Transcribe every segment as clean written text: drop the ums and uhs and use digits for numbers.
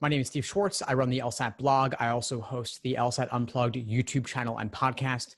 My name is Steve Schwartz. I run the LSAT blog. I also host the LSAT Unplugged YouTube channel and podcast.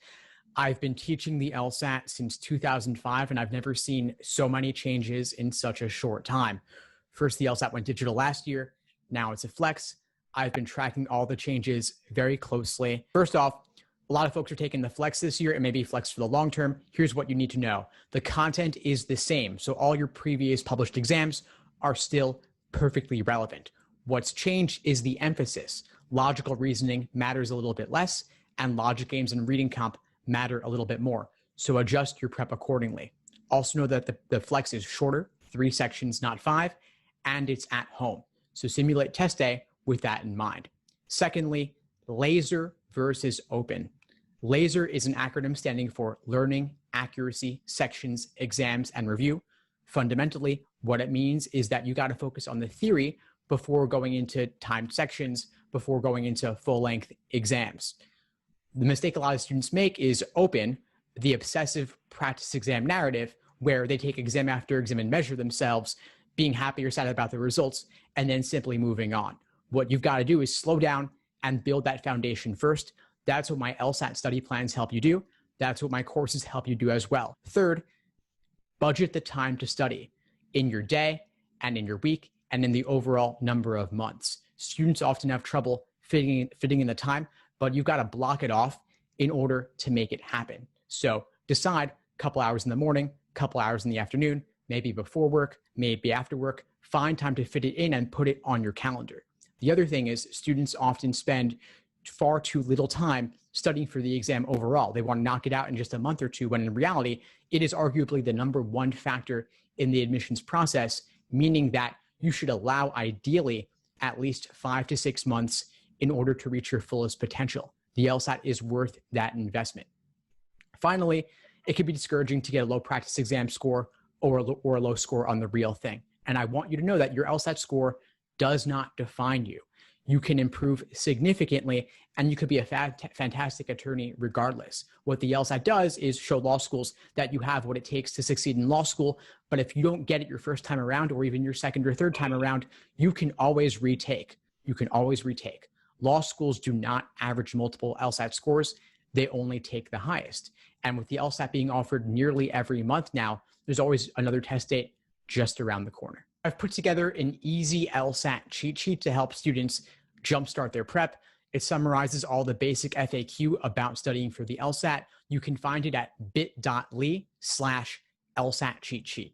I've been teaching the LSAT since 2005, and I've never seen so many changes in such a short time. First, the LSAT went digital last year. Now it's a flex. I've been tracking all the changes very closely. First off, a lot of folks are taking the flex this year and maybe flex for the long term. Here's what you need to know. The content is the same. So all your previous published exams are still perfectly relevant. What's changed is the emphasis. Logical reasoning matters a little bit less, and logic games and reading comp matter a little bit more. So adjust your prep accordingly. Also know that the flex is shorter, 3 sections, not 5, and it's at home. So simulate test day with that in mind. Secondly, laser versus open. LASER is an acronym standing for Learning, Accuracy, Sections, Exams, and Review. Fundamentally, what it means is that you got to focus on the theory before going into timed sections, before going into full-length exams. The mistake a lot of students make is open, the obsessive practice exam narrative, where they take exam after exam and measure themselves, being happy or sad about the results, and then simply moving on. What you've got to do is slow down and build that foundation first. That's what my LSAT study plans help you do. That's what my courses help you do as well. Third, budget the time to study in your day and in your week and in the overall number of months. Students often have trouble fitting in the time, but you've got to block it off in order to make it happen. So decide a couple hours in the morning, a couple hours in the afternoon, maybe before work, maybe after work. Find time to fit it in and put it on your calendar. The other thing is students often spend far too little time studying for the exam overall. They want to knock it out in just a month or two, when in reality, it is arguably the number one factor in the admissions process, meaning that you should allow ideally at least 5 to 6 months in order to reach your fullest potential. The LSAT is worth that investment. Finally, it can be discouraging to get a low practice exam score or a low score on the real thing. And I want you to know that your LSAT score does not define you. You can improve significantly, and you could be a fantastic attorney regardless. What the LSAT does is show law schools that you have what it takes to succeed in law school, but if you don't get it your first time around or even your second or third time around, you can always retake. You can always retake. Law schools do not average multiple LSAT scores. They only take the highest. And with the LSAT being offered nearly every month now, there's always another test date just around the corner. I've put together an easy LSAT cheat sheet to help students jumpstart their prep. It summarizes all the basic FAQ about studying for the LSAT. You can find it at bit.ly/LSAT cheat sheet.